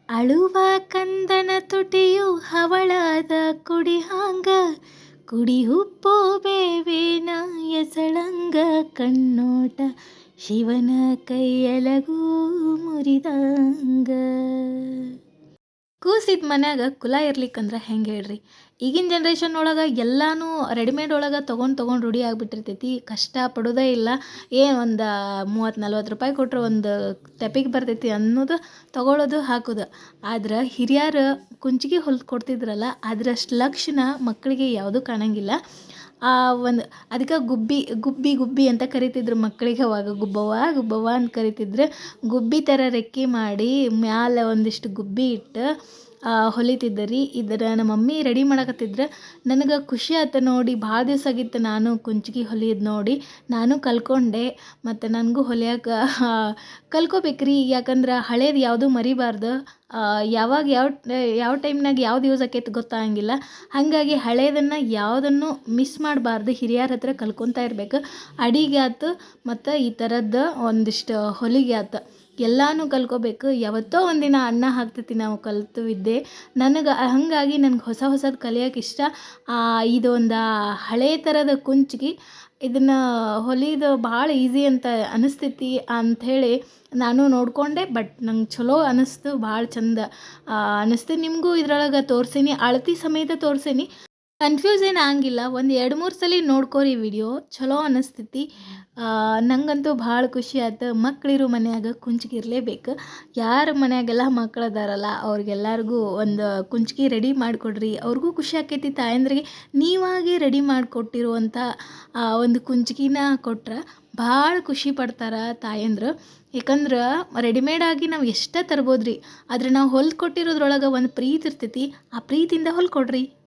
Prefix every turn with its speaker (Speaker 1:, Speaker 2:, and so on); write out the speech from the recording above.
Speaker 1: ಅಳುವ ಕಂದನ ತುಟಿಯು ಹವಳಾದ ಕುಡಿ ಹಾಂಗ ಕುಡಿ ಉಪ್ಪು ಬೇವಿನ ಎಸಳಂಗ ಕಣ್ಣೋಟ ಶಿವನ ಕೈಯಲಗೂ ಮುರಿದಂಗ. ಕೂಸಿದ ಮನ್ಯಾಗ ಕುಲ ಇರ್ಲಿಕ್ಕಂದ್ರೆ ಹೆಂಗೆ ಹೇಳ್ರಿ. ಈಗಿನ ಜನ್ರೇಷನ್ ಒಳಗೆ ಎಲ್ಲನೂ ರೆಡಿಮೇಡ್ ಒಳಗೆ ತೊಗೊಂಡು ರೂಢಿ ಆಗಿಬಿಟ್ಟಿರ್ತೈತಿ. ಕಷ್ಟ ಪಡೋದೇ ಇಲ್ಲ. ಏನು ಒಂದು 30-40 ರೂಪಾಯಿ ಕೊಟ್ಟರೆ ಒಂದು ತೆಪಿಗೆ ಬರ್ತೈತಿ ಅನ್ನೋದು ತೊಗೊಳೋದು ಹಾಕೋದು. ಆದ್ರೆ ಹಿರಿಯರು ಕುಂಚಿಗೆ ಹೊಲ್ದು ಕೊಡ್ತಿದ್ರಲ್ಲ, ಅದರಷ್ಟು ಲಕ್ಷಣ ಮಕ್ಕಳಿಗೆ ಯಾವುದೂ ಕಾಣಂಗಿಲ್ಲ. ಅದಕ್ಕೆ ಗುಬ್ಬಿ ಅಂತ ಕರಿತಿದ್ರು ಮಕ್ಕಳಿಗೆ. ಅವಾಗ ಗುಬ್ಬವ್ವ ಅಂತ ಕರಿತಿದ್ರು. ಗುಬ್ಬಿ ಥರ ರೆಕ್ಕೆ ಮಾಡಿ ಮ್ಯಾಲೆ ಒಂದಿಷ್ಟು ಗುಬ್ಬಿ ಇಟ್ಟು ಹೊಲಿತಿದ್ದರಿ. ಇದರ ನಮ್ಮ ಮಮ್ಮಿ ರೆಡಿ ಮಾಡಕತ್ತಿದ್ರೆ ನನಗೆ ಖುಷಿ ಆಯ್ತು ನೋಡಿ. ಭಾಳ ದಿವಸ ಆಗಿತ್ತು ನಾನು ಕುಂಚಿಗೆ ಹೊಲಿಯೋದು ನೋಡಿ. ನಾನು ಕಲ್ತ್ಕೊಂಡೆ. ಮತ್ತು ನನಗೂ ಹೊಲಿಯೋಕೆ ಕಲ್ತ್ಕೋಬೇಕ್ರಿ. ಯಾಕಂದ್ರೆ ಹಳೇದು ಯಾವುದೂ ಮರಿಬಾರ್ದು. ಯಾವಾಗ ಯಾವ ಟೈಮ್ನಾಗ ಯಾವ್ದು ಯೂಸ್ ಆಕೈತೆ ಗೊತ್ತಾಗಂಗಿಲ್ಲ. ಹಾಗಾಗಿ ಹಳೇದನ್ನು ಯಾವುದನ್ನು ಮಿಸ್ ಮಾಡಬಾರ್ದು. ಹಿರಿಯರ ಹತ್ರ ಕಲ್ತ್ಕೊತಾ ಇರಬೇಕು. ಅಡಿಗೆ ಆಯ್ತು ಮತ್ತು ಈ ಥರದ್ದು ಒಂದಿಷ್ಟು ಹೊಲಿಗೆ ಆಯ್ತು, ಎಲ್ಲನೂ ಕಲ್ತ್ಕೋಬೇಕು. ಯಾವತ್ತೋ ಒಂದಿನ ಅನ್ನ ಹಾಕ್ತೈತಿ ನಾವು ಕಲಿತು ವಿದ್ಯೆ. ಹಾಗಾಗಿ ನನಗೆ ಹೊಸದು ಕಲಿಯೋಕೆ ಇಷ್ಟ. ಇದೊಂದು ಹಳೇ ಥರದ ಕುಂಚಿಗೆ. ಇದನ್ನು ಹೊಲಿಯೋದು ಭಾಳ ಈಸಿ ಅಂತ ಅನಿಸ್ತೈತಿ ಅಂಥೇಳಿ ನಾನು ನೋಡಿಕೊಂಡೆ. ಬಟ್ ನಂಗೆ ಚಲೋ ಅನ್ನಿಸ್ತು, ಭಾಳ ಚಂದ ಅನ್ನಿಸ್ತು. ನಿಮಗೂ ಇದ್ರೊಳಗೆ ತೋರಿಸೀನಿ, ಅಳತೆ ಸಮೇತ ತೋರಿಸೀನಿ. ಕನ್ಫ್ಯೂಸ್ ಏನು ಆಗಂಗಿಲ್ಲ. ಒಂದು 2-3 ಸಲ ನೋಡ್ಕೋರಿ ವಿಡಿಯೋ, ಚಲೋ ಅನ್ನಿಸ್ತೈತಿ. ನಂಗಂತೂ ಭಾಳ ಖುಷಿ ಆಯ್ತು. ಮಕ್ಕಳಿರೋ ಮನ್ಯಾಗ ಕುಂಚಿಗೆ ಇರಲೇಬೇಕು. ಯಾರ ಮನ್ಯಾಗೆಲ್ಲ ಮಕ್ಳು ಅದಾರಲ್ಲ ಅವ್ರಿಗೆಲ್ಲರಿಗೂ ಒಂದು ಕುಂಚಿಗೆ ರೆಡಿ ಮಾಡಿಕೊಡ್ರಿ. ಅವ್ರಿಗೂ ಖುಷಿ ಆಕೈತಿ. ತಾಯಂದ್ರಿಗೆ ನೀವಾಗೇ ರೆಡಿ ಮಾಡಿಕೊಟ್ಟಿರುವಂಥ ಒಂದು ಕುಂಚಿಗೆನ ಕೊಟ್ರೆ ಭಾಳ ಖುಷಿ ಪಡ್ತಾರೆ ತಾಯಂದ್ರು. ಯಾಕಂದ್ರೆ ರೆಡಿಮೇಡಾಗಿ ನಾವು ಎಷ್ಟೇ ತರ್ಬೋದು ರೀ, ಆದರೆ ನಾವು ಹೊಲ್ದು ಕೊಟ್ಟಿರೋದ್ರೊಳಗೆ ಒಂದು ಪ್ರೀತಿ ಇರ್ತೈತಿ. ಆ ಪ್ರೀತಿಯಿಂದ ಹೊಲ್ಕೊಡ್ರಿ.